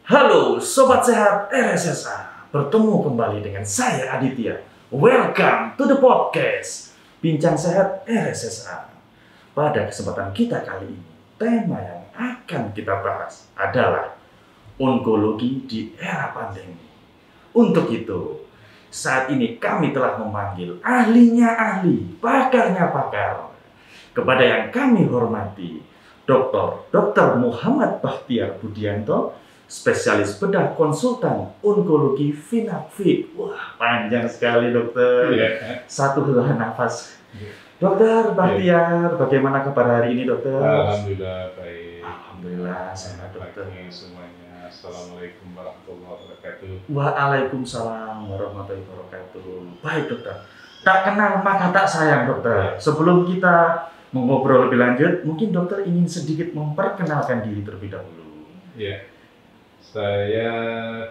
Halo Sobat Sehat RSSA, bertemu kembali dengan saya Aditya. Welcome to the podcast Bincang Sehat RSSA. Pada kesempatan kita kali ini, tema yang akan kita bahas adalah onkologi di era pandemi. Untuk itu, saat ini kami telah memanggil ahlinya ahli, pakarnya pakar. Kepada yang kami hormati, Dr. Muhammad Bahtiar Budianto, spesialis bedah konsultan onkologi Vinapfit. Wah, panjang sekali dokter. Satu helaan nafas. Dokter Bahtiar, bagaimana kabar hari ini dokter? Alhamdulillah baik. Alhamdulillah sehat dokter. Semuanya. Assalamualaikum warahmatullahi wabarakatuh. Waalaikumsalam warahmatullahi wabarakatuh. Baik dokter. Tak kenal maka tak sayang dokter. Sebelum kita mengobrol lebih lanjut, mungkin dokter ingin sedikit memperkenalkan diri terlebih dahulu. Ya. Saya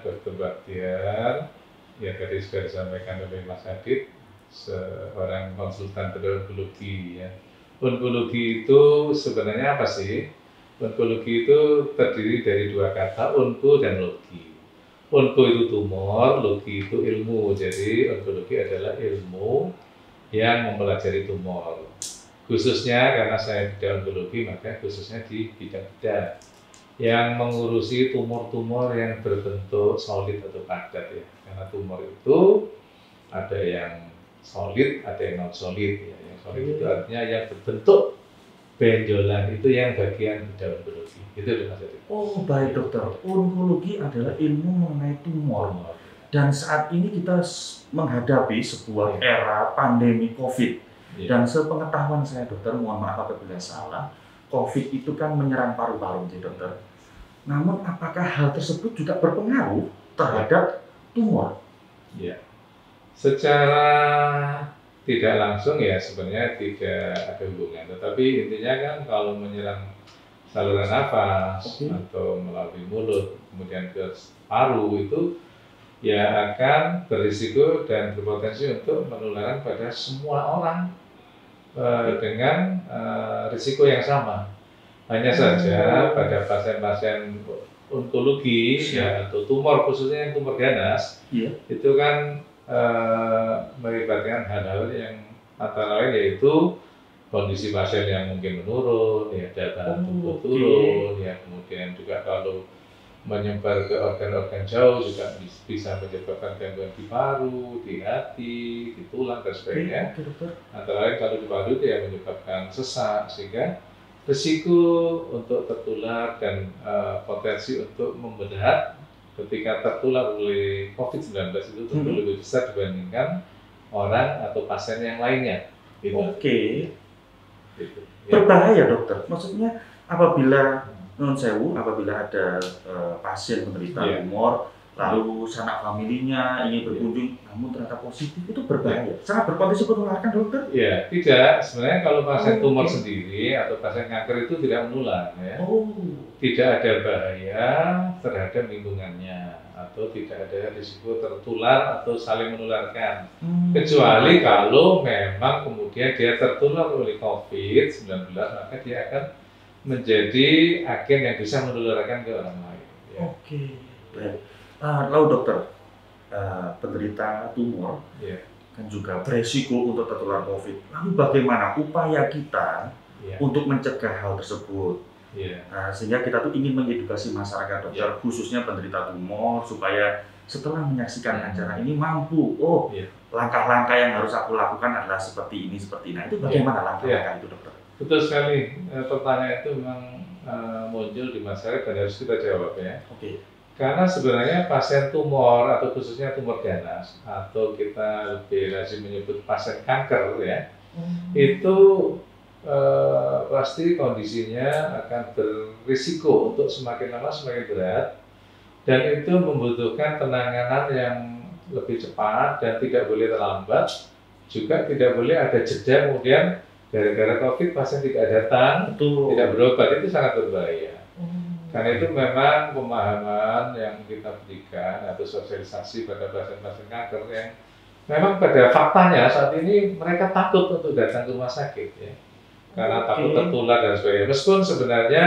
Dr. Bahtiar, ya tadi sudah disampaikan oleh Mas Adit, seorang konsultan bedah onkologi. Ya. Onkologi itu sebenarnya apa sih? Onkologi itu terdiri dari dua kata, onko dan logi. Onko itu tumor, logi itu ilmu. Jadi onkologi adalah ilmu yang mempelajari tumor. Khususnya karena saya bedah onkologi, maka khususnya di bidang bedah yang mengurusi tumor-tumor yang berbentuk solid atau padat ya. Karena tumor itu ada yang solid, ada yang non solid ya. Yang solid itu artinya yang berbentuk benjolan, itu yang bagian bedah onkologi. Itu Mas Adit. Oh baik dokter, onkologi adalah ilmu mengenai tumor. Dan saat ini kita menghadapi sebuah era pandemi COVID. Dan sepengetahuan saya dokter, mohon maaf apabila salah, COVID itu kan menyerang paru-paru dokter. Namun apakah hal tersebut juga berpengaruh terhadap tumor? Ya, secara tidak langsung ya sebenarnya tidak ada hubungan. Tetapi intinya kan kalau menyerang saluran nafas atau melalui mulut kemudian ke paru itu ya akan berisiko dan berpotensi untuk penularan pada semua orang dengan risiko yang sama. Hanya saja pada pasien-pasien onkologi ya, atau tumor khususnya yang tumor ganas itu kan melibatkan hal-hal yang antara lain yaitu kondisi pasien yang mungkin menurun, ya daya tubuh turun, ya kemudian juga kalau menyebar ke organ-organ jauh juga bisa menyebabkan gangguan di paru, di hati, di tulang dan sebagainya. Antara lain kalau di paru itu ya menyebabkan sesak sehingga risiko untuk tertular dan potensi untuk memberat ketika tertular oleh COVID-19 itu tentu lebih besar dibandingkan orang atau pasien yang lainnya. Gitu. Gitu. Berbahaya dokter, maksudnya apabila non sewu, apabila ada pasien menderita tumor, lalu sanak familinya ingin berkunjung, namun ternyata positif, itu berbahaya. Sangat berpotensi menularkan dokter? Ya, tidak. Sebenarnya kalau pasien tumor sendiri atau pasien kanker itu tidak menular, ya. Tidak ada bahaya terhadap lingkungannya atau tidak ada risiko tertular atau saling menularkan. Kecuali kalau memang kemudian dia tertular oleh COVID-19, maka dia akan menjadi agen yang bisa menularkan ke orang lain. Ya. Baik. Lalu dokter, penderita tumor kan juga beresiko untuk tertular COVID. Lalu bagaimana upaya kita untuk mencegah hal tersebut? Sehingga kita tuh ingin mengedukasi masyarakat dokter, khususnya penderita tumor, supaya setelah menyaksikan acara ini mampu, langkah-langkah yang harus aku lakukan adalah seperti ini, seperti ini. Itu bagaimana langkah-langkah itu dokter? Betul sekali, pertanyaan itu memang muncul di masyarakat dan harus kita jawab ya. Karena sebenarnya pasien tumor atau khususnya tumor ganas atau kita lebih lazim menyebut pasien kanker ya, itu pasti kondisinya akan berisiko untuk semakin lama semakin berat dan itu membutuhkan penanganan yang lebih cepat dan tidak boleh terlambat, juga tidak boleh ada jeda kemudian gara-gara COVID pasien tidak datang, tidak berobat, itu sangat berbahaya. Karena itu memang pemahaman yang kita berikan atau sosialisasi pada pasien-pasien kanker yang memang pada faktanya saat ini mereka takut untuk datang ke rumah sakit ya. Karena takut tertular dan sebagainya. Meskipun sebenarnya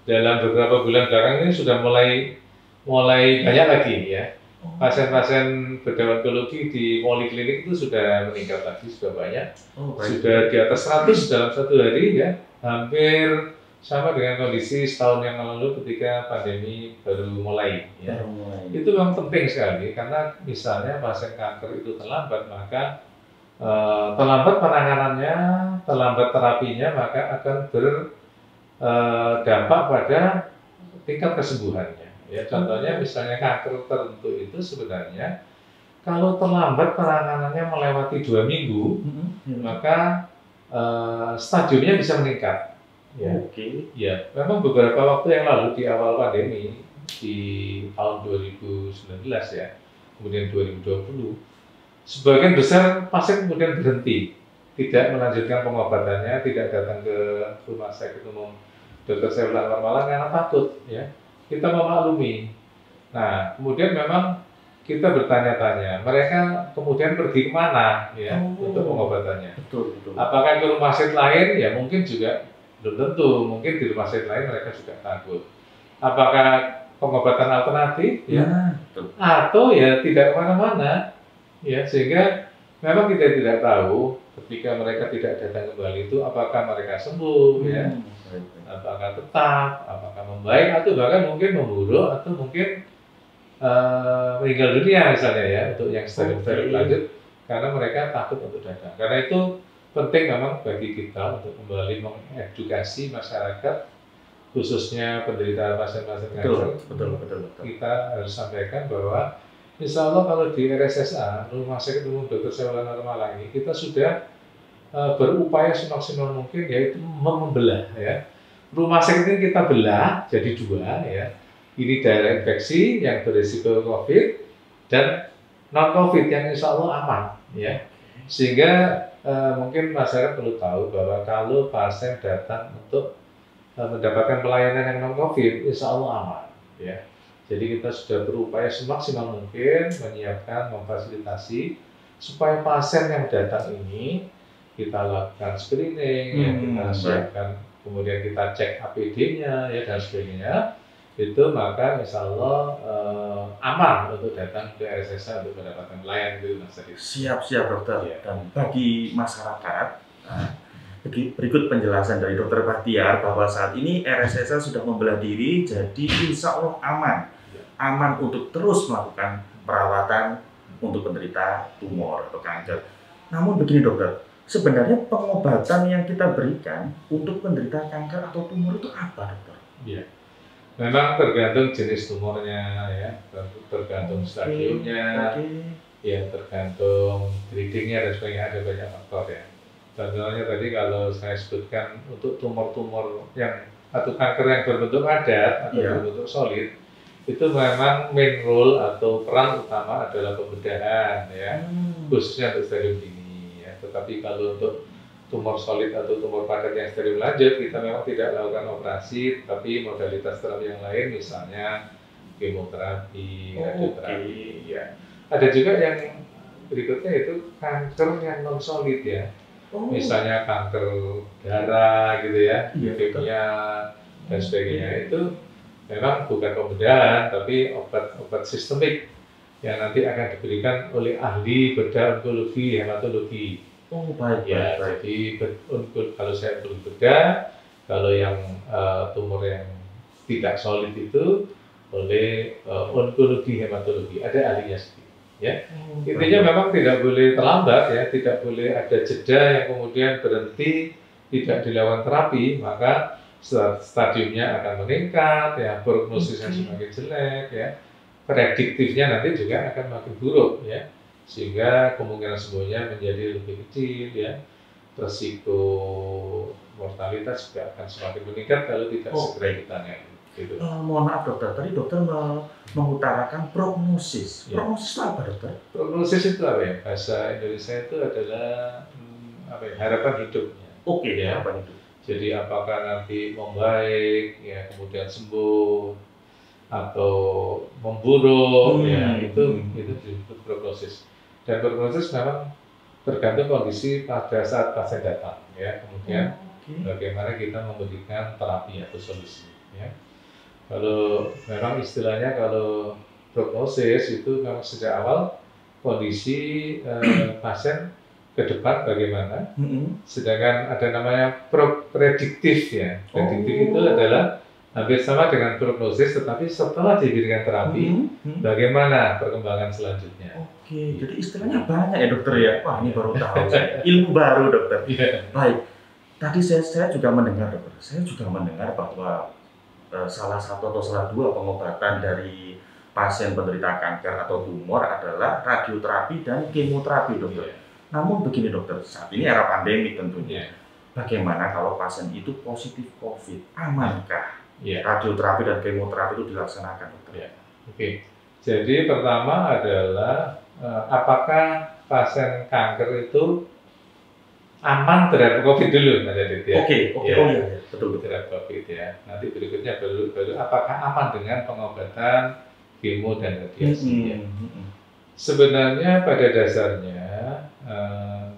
dalam beberapa bulan belakangan ini sudah mulai mulai banyak lagi ya. Oh. Pasien-pasien bedah onkologi di poliklinik itu sudah meningkat lagi, sudah banyak. Oh, baik. Sudah di atas 100 dalam 1 hari ya. Hampir sama dengan kondisi setahun yang lalu ketika pandemi baru mulai ya. Itu memang penting sekali karena misalnya pasien kanker itu terlambat, maka terlambat penanganannya, terlambat terapinya, maka akan berdampak pada tingkat kesembuhannya. Ya, contohnya misalnya kanker tertentu itu sebenarnya kalau terlambat penanganannya melewati 2 minggu, maka stadiumnya bisa meningkat. Ya. Oke. Ya, memang beberapa waktu yang lalu di awal pandemi di tahun 2019 ya, kemudian 2020, sebagian besar pasien kemudian berhenti, tidak melanjutkan pengobatannya, tidak datang ke rumah sakit umum Dr. Saifullah Anwar Malang karena takut ya. Kita memaklumi. Nah, kemudian memang kita bertanya-tanya, mereka kemudian pergi kemana ya untuk pengobatannya? Betul. Apakah ke rumah sakit lain? Ya mungkin juga belum tentu. Mungkin di rumah sakit lain mereka juga takut. Apakah pengobatan alternatif? Ya. Atau ya tidak kemana-mana. Ya, sehingga memang kita tidak tahu ketika mereka tidak datang kembali itu apakah mereka sembuh ya. Apakah tetap, apakah membaik, atau bahkan mungkin memburuk, atau mungkin meninggal dunia misalnya ya, untuk yang stadium-stadium lanjut, karena mereka takut untuk datang. Karena itu penting memang bagi kita untuk kembali mengedukasi masyarakat, khususnya penderita pasien-pasien kanker. Betul. Kita harus sampaikan bahwa insya Allah kalau di RSSA, Rumah Sakit Umum Dr. Saifullah Anwar Malang ini, kita sudah berupaya semaksimal mungkin yaitu membelah ya. Rumah sakit ini kita belah jadi 2 ya. Ini daerah infeksi yang berisiko COVID dan non COVID yang insya Allah aman ya. Sehingga mungkin masyarakat perlu tahu bahwa kalau pasien datang untuk mendapatkan pelayanan yang non COVID, insya Allah aman ya. Jadi kita sudah berupaya semaksimal mungkin menyiapkan, memfasilitasi supaya pasien yang datang ini kita lakukan screening, ya, kita siapkan, kemudian kita cek APD-nya ya dan sebagainya. Itu maka insya Allah aman untuk datang ke RSSA untuk mendapatkan pelayanan itu Mas Adit. Siap dokter. Ya. Dan bagi masyarakat, berikut penjelasan dari Dokter Bahtiar bahwa saat ini RSSA sudah membelah diri, jadi insya Allah aman untuk terus melakukan perawatan untuk penderita tumor atau kanker. Namun begini dokter, sebenarnya pengobatan yang kita berikan untuk penderita kanker atau tumor itu apa dokter? Iya. Memang tergantung jenis tumornya ya, tergantung stadiumnya, ya tergantung breedingnya dan sebagainya, ada banyak faktor ya. Contohnya tadi kalau saya sebutkan untuk tumor-tumor yang atau kanker yang berbentuk padat atau berbentuk solid, itu memang main role atau peran utama adalah pembedahan ya, khususnya untuk stadium dini ya. Tetapi kalau untuk tumor solid atau tumor padat yang stadium lanjut, kita memang tidak lakukan operasi, tapi modalitas terapi yang lain, misalnya kemoterapi, radioterapi ya. Ada juga yang berikutnya itu kanker yang non solid ya, misalnya kanker darah gitu ya, leukemia dan sebagainya. Itu memang bukan pembedahan, tapi obat sistemik yang nanti akan diberikan oleh ahli bedah onkologi, hematologi. Baik. Jadi kalau saya perlu bedah, kalau yang tumor yang tidak solid itu oleh onkologi, hematologi, ada ahlinya sendiri. Ya, intinya memang tidak boleh terlambat ya, tidak boleh ada jeda yang kemudian berhenti tidak dilakukan terapi, maka stadiumnya akan meningkat, ya, prognosisnya semakin jelek, ya, prediktifnya nanti juga akan makin buruk, ya, sehingga kemungkinan sembuhnya menjadi lebih kecil, ya, resiko mortalitas juga akan semakin meningkat kalau tidak segera ditangani. Gitu. Mohon maaf dokter, tadi dokter mengutarakan prognosis. Prognosis itu apa dokter? Prognosis itu apa ya? Bahasa Indonesia itu adalah harapan hidupnya. Ya. Harapan hidup. Jadi apakah nanti membaik, ya kemudian sembuh, atau memburuk, ya itu disebut prognosis. Dan prognosis memang tergantung kondisi pada saat pasien datang, ya kemudian bagaimana kita memberikan terapi atau solusi, ya. Kalau memang istilahnya kalau prognosis itu memang sejak awal kondisi pasien ke depan bagaimana. Sedangkan ada namanya prediktif ya. Prediktif itu adalah hampir sama dengan prognosis, tetapi setelah diberikan terapi, bagaimana perkembangan selanjutnya. Oke, jadi istilahnya banyak ya dokter ya. Wah, ini baru tahu saya. Ilmu baru dokter. Baik, tadi saya juga mendengar dokter. Saya juga mendengar bahwa salah satu atau salah dua pengobatan dari pasien penderita kanker atau tumor adalah radioterapi dan kemoterapi dokter. Namun begini dokter, saat ini era pandemi tentunya. Bagaimana kalau pasien itu positif COVID? Amankah radioterapi dan kemoterapi itu dilaksanakan dokter? Oke. Jadi pertama adalah apakah pasien kanker itu aman terhadap COVID dulu, Mas Adit ya? Oke, betul terhadap COVID ya. Nanti berikutnya baru apakah aman dengan pengobatan kemo dan radiasi. Sebenarnya pada dasarnya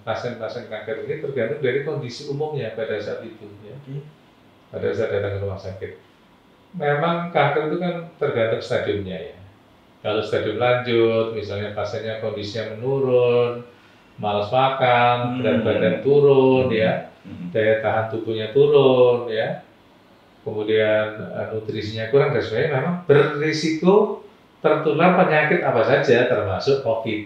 pasien-pasien kanker ini tergantung dari kondisi umumnya pada saat itu ya. Pada saat datang ke rumah sakit. Memang kanker itu kan tergantung stadiumnya ya. Kalau stadium lanjut, misalnya pasiennya kondisinya menurun, malas makan, berat badan turun ya, daya tahan tubuhnya turun ya, kemudian nutrisinya kurang dan sebagainya, memang berisiko tertular penyakit apa saja termasuk COVID.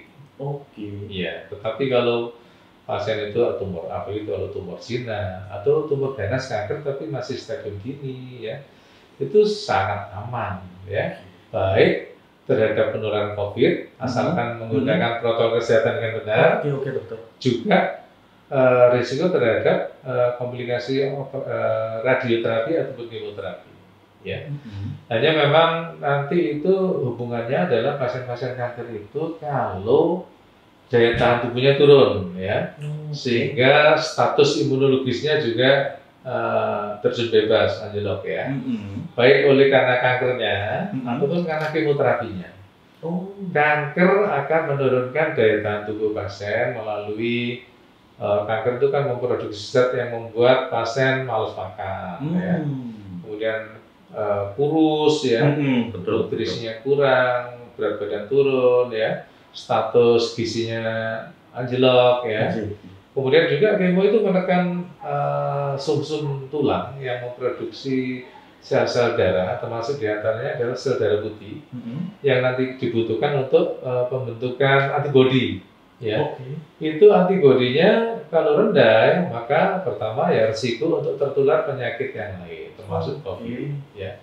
Iya, tetapi kalau pasien itu tumor, apalagi kalau tumor zina atau tumor ganas kanker tapi masih stadium dini ya, itu sangat aman ya, baik terhadap penularan COVID asalkan menggunakan protokol kesehatan dengan benar. Dokter. Juga risiko terhadap komplikasi radioterapi ataupun kemoterapi. Ya. Hanya memang nanti itu hubungannya adalah pasien-pasien kanker itu kalau daya tahan tubuhnya turun, ya, sehingga status imunologisnya juga terjun bebas, anjlok ya, baik oleh karena kankernya ataupun karena kemoterapinya. Kanker akan menurunkan daya tahan tubuh pasien melalui kanker itu kan memproduksi zat yang membuat pasien malas makan, ya. Kemudian kurus, ya, nutrisinya kurang, berat badan turun, ya, status gizinya anjlok, ya. Kemudian juga kemo itu menekan sumsum tulang yang memproduksi sel-sel darah, termasuk diantaranya adalah sel darah putih yang nanti dibutuhkan untuk pembentukan antibodi. Ya, itu antibodinya kalau rendah, maka pertama ya risiko untuk tertular penyakit yang lain, termasuk COVID. Ya,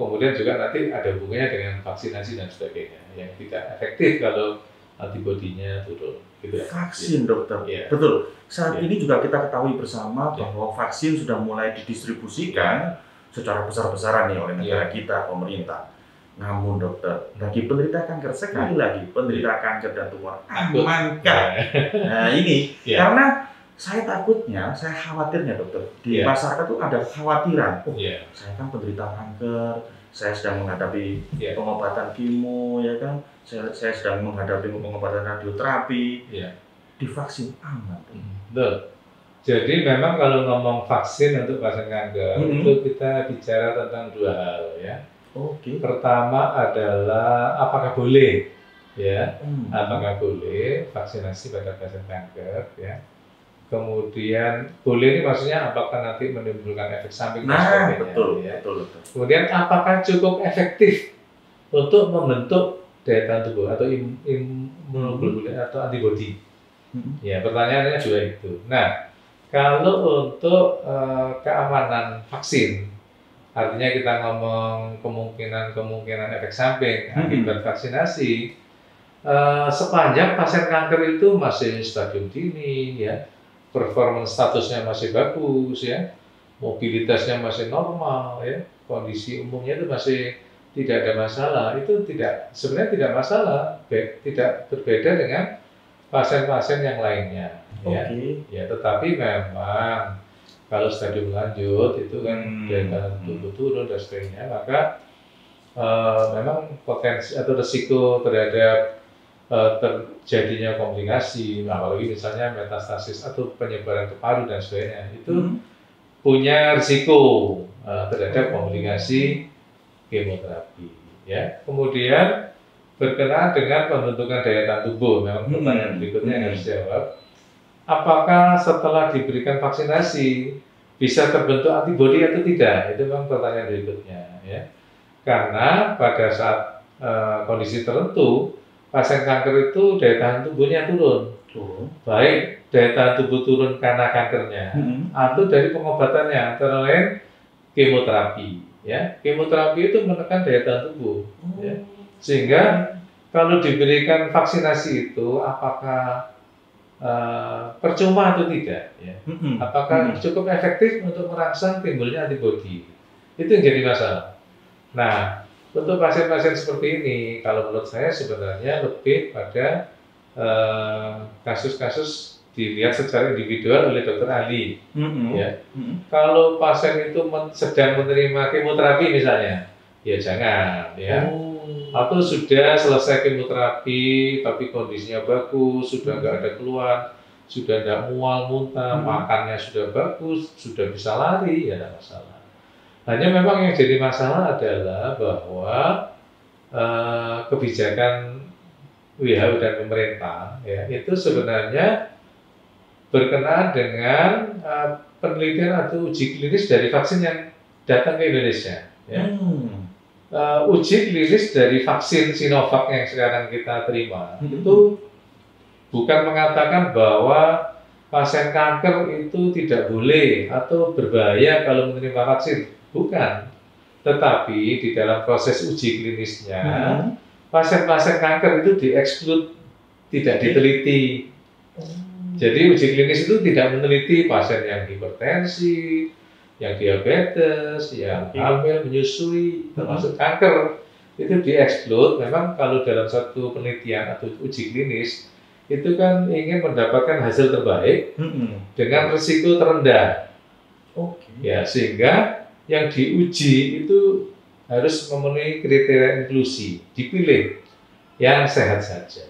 kemudian juga nanti ada hubungannya dengan vaksinasi dan sebagainya yang tidak efektif kalau antibodinya turun. Gitu ya. Vaksin, dokter. Betul. Saat ini juga kita ketahui bersama bahwa vaksin sudah mulai didistribusikan secara besar-besaran nih oleh negara kita, pemerintah. Namun dokter, bagi penderita kanker, sekali lagi penderita kanker dan tumor, amankah? Nah ini, karena saya takutnya, saya khawatirnya dokter, di masyarakat itu ada kekhawatiran. Saya kan penderita kanker, saya sedang menghadapi pengobatan kemo, ya kan? Saya sedang menghadapi pengobatan radioterapi. Divaksin aman. Betul. Jadi memang kalau ngomong vaksin untuk pasien kanker, itu kita bicara tentang dua hal ya. Pertama adalah apakah boleh, ya, apakah boleh vaksinasi pada pasien kanker, ya. Kemudian boleh ini maksudnya apakah nanti menimbulkan efek samping dan sebagainya, betul. Kemudian apakah cukup efektif untuk membentuk daya tahan tubuh atau imunoglobulin atau antibodi? Ya, pertanyaannya juga itu. Nah, kalau untuk keamanan vaksin, artinya kita ngomong kemungkinan efek samping akibat vaksinasi, sepanjang pasien kanker itu masih stadium dini, ya, performance statusnya masih bagus, ya, mobilitasnya masih normal, ya, kondisi umumnya itu masih tidak ada masalah, itu sebenarnya tidak masalah, tidak berbeda dengan pasien-pasien yang lainnya, ya, tetapi memang kalau stadium lanjut itu kan daya tahan tubuh turun dan sebagainya, maka memang potensi atau risiko terhadap terjadinya komplikasi, apalagi misalnya metastasis atau penyebaran ke paru dan sebagainya, itu punya risiko terhadap komplikasi kemoterapi. Ya, kemudian berkenaan dengan pembentukan daya tahan tubuh, memang pertanyaan berikutnya yang harus dijawab. Apakah setelah diberikan vaksinasi bisa terbentuk antibodi atau tidak? Itu memang pertanyaan berikutnya. Ya. Karena pada saat kondisi tertentu, pasien kanker itu daya tahan tubuhnya turun. Baik daya tahan tubuh turun karena kankernya, atau dari pengobatannya, antara lain kemoterapi. Ya, kemoterapi itu menekan daya tahan tubuh. Ya. Sehingga kalau diberikan vaksinasi itu, apakah percuma atau tidak? Ya? Apakah cukup efektif untuk merangsang timbulnya antibodi? Itu yang jadi masalah. Nah, untuk pasien-pasien seperti ini, kalau menurut saya sebenarnya lebih pada kasus-kasus dilihat secara individual oleh dokter ahli. Ya. Kalau pasien itu sedang menerima kemoterapi misalnya, ya jangan. Ya. Atau sudah selesai kemoterapi, tapi kondisinya bagus, sudah nggak ada keluhan, sudah tidak mual, muntah, makannya sudah bagus, sudah bisa lari, ya tidak masalah. Hanya memang yang jadi masalah adalah bahwa kebijakan WHO dan pemerintah ya, itu sebenarnya berkenaan dengan penelitian atau uji klinis dari vaksin yang datang ke Indonesia. Ya. Uji klinis dari vaksin Sinovac yang sekarang kita terima itu bukan mengatakan bahwa pasien kanker itu tidak boleh atau berbahaya kalau menerima vaksin, bukan. Tetapi di dalam proses uji klinisnya, pasien-pasien kanker itu dieksklud, tidak diteliti. Jadi uji klinis itu tidak meneliti pasien yang hipertensi, yang diabetes, yang hamil, menyusui, termasuk kanker. Itu dieksklud. Memang kalau dalam satu penelitian atau uji klinis, itu kan ingin mendapatkan hasil terbaik dengan risiko terendah. Ya, sehingga yang diuji itu harus memenuhi kriteria inklusi, dipilih yang sehat saja.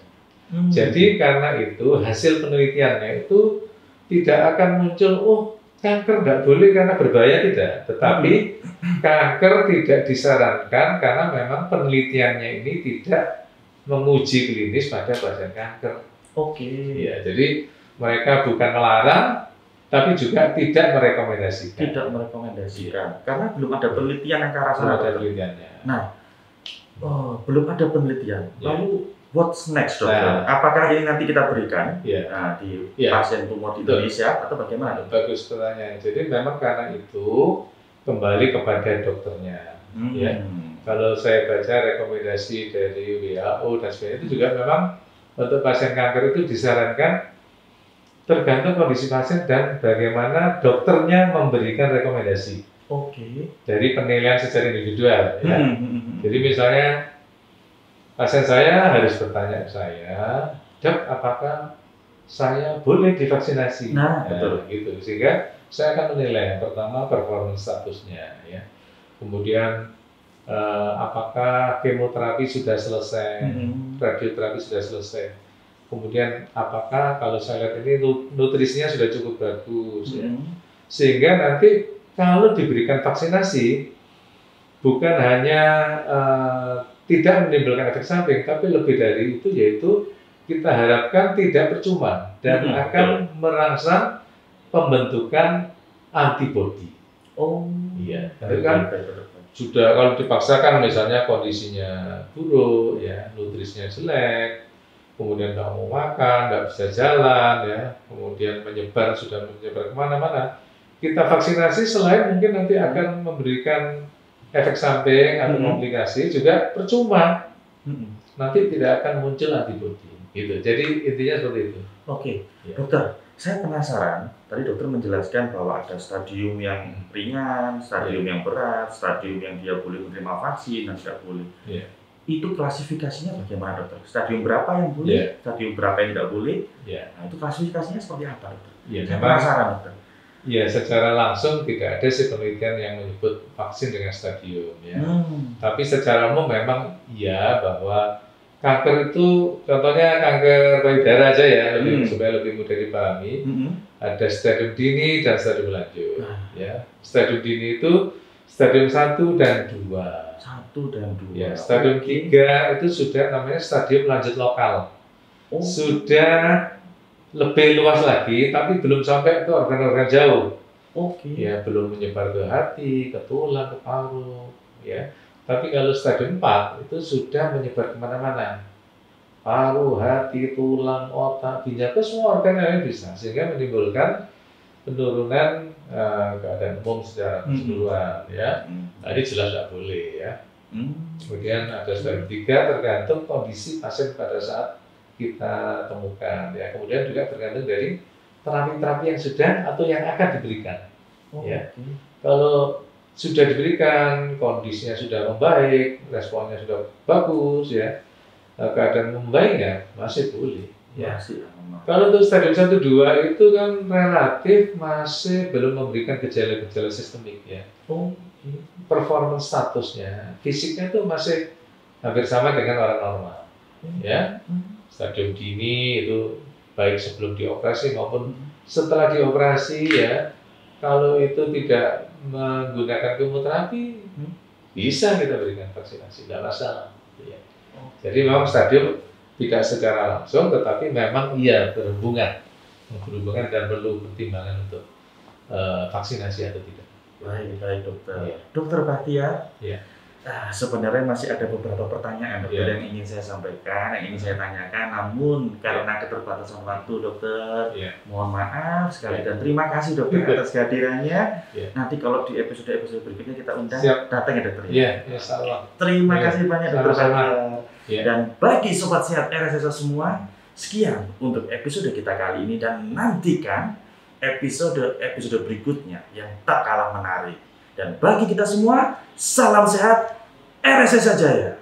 Jadi karena itu hasil penelitiannya itu tidak akan muncul, oh kanker tidak boleh karena berbahaya, tidak. Tetapi kanker tidak disarankan karena memang penelitiannya ini tidak menguji klinis pada pasien kanker. Ya, jadi mereka bukan melarang, tapi juga tidak merekomendasikan. Tidak merekomendasikan, karena belum ada penelitian yang ke arah sana. Ada penelitiannya. Nah, belum ada penelitian. Lalu what's next, dokter? Apakah ini nanti kita berikan di pasien tumor di Indonesia atau bagaimana? Bagus pertanyaan. Jadi memang karena itu kembali kepada dokternya. Ya. Kalau saya baca rekomendasi dari WHO dan sebagainya, itu juga memang untuk pasien kanker itu disarankan tergantung kondisi pasien dan bagaimana dokternya memberikan rekomendasi. Dari penilaian secara individual. Ya. Jadi misalnya pasien saya harus bertanya ke saya, Dok, apakah saya boleh divaksinasi? Nah, betul. Gitu. Sehingga saya akan menilai yang pertama performance statusnya, ya. Kemudian apakah kemoterapi sudah selesai, radioterapi sudah selesai. Kemudian apakah kalau saya lihat ini nutrisinya sudah cukup bagus, ya. Sehingga nanti kalau diberikan vaksinasi bukan hanya tidak menimbulkan efek samping, tapi lebih dari itu yaitu kita harapkan tidak percuma dan akan merangsang pembentukan antibodi. Iya, itu kan sudah kalau dipaksakan misalnya kondisinya buruk, ya, nutrisinya jelek, kemudian nggak mau makan, nggak bisa jalan, ya, kemudian sudah menyebar kemana-mana. Kita vaksinasi selain mungkin nanti akan memberikan efek samping atau komplikasi, juga percuma. Nanti tidak akan muncul antibodi. Gitu. Jadi intinya seperti itu. Ya. Dokter, saya penasaran. Tadi dokter menjelaskan bahwa ada stadium yang ringan, stadium yang berat, stadium yang dia boleh menerima vaksin dan tidak boleh. Itu klasifikasinya bagaimana, dokter? Stadium berapa yang boleh, stadium berapa yang tidak boleh? Nah, itu klasifikasinya seperti apa, dokter? Saya penasaran, dokter. Ya, secara langsung tidak ada penelitian yang menyebut vaksin dengan stadium, ya. Tapi secara umum memang iya bahwa kanker itu, contohnya kanker payudara aja ya, supaya lebih mudah dipahami. Ada stadium dini dan stadium lanjut. Ya, stadium dini itu Stadium 1 dan 2. 1 dan 2. Ya, stadium 3 itu sudah namanya stadium lanjut lokal. Sudah lebih luas lagi, tapi belum sampai ke organ-organ jauh. Ya, belum menyebar ke hati, ke tulang, ke paru. Ya, tapi kalau stadium 4 itu sudah menyebar kemana-mana. Paru, hati, tulang, otak, ginjal, ke semua organ yang bisa, sehingga menimbulkan penurunan keadaan umum secara keseluruhan. Ya, nah, ini jelas tidak boleh ya. Kemudian ada stadium 3 tergantung kondisi pasien pada saat kita temukan ya. Kemudian juga tergantung dari terapi-terapi yang sudah atau yang akan diberikan. Ya. Kalau sudah diberikan, kondisinya sudah membaik, responnya sudah bagus ya, keadaan membaik ya, masih boleh. Ya. Kalau untuk stadium 1, 2 itu kan relatif masih belum memberikan gejala-gejala sistemik ya. Performance statusnya, fisiknya itu masih hampir sama dengan orang normal. Ya. Stadium dini itu baik sebelum dioperasi maupun setelah dioperasi ya, kalau itu tidak menggunakan kemoterapi bisa kita berikan vaksinasi, tidak masalah ya. Jadi memang stadium tidak secara langsung, tetapi memang iya berhubungan dan perlu pertimbangan untuk vaksinasi atau tidak. Baik dokter. Dokter Bahtiar, sebenarnya masih ada beberapa pertanyaan dokter yang ingin saya sampaikan, yang ingin saya tanyakan, namun karena keterbatasan waktu dokter, mohon maaf sekali dan terima kasih dokter atas kehadirannya. Nanti kalau di episode berikutnya kita undang datang ya dokter. Terima kasih banyak dokter Bahtiar. Dan bagi sobat sehat RSSA semua, sekian untuk episode kita kali ini dan nantikan episode berikutnya yang tak kalah menarik. Dan bagi kita semua, salam sehat RSSA Jaya.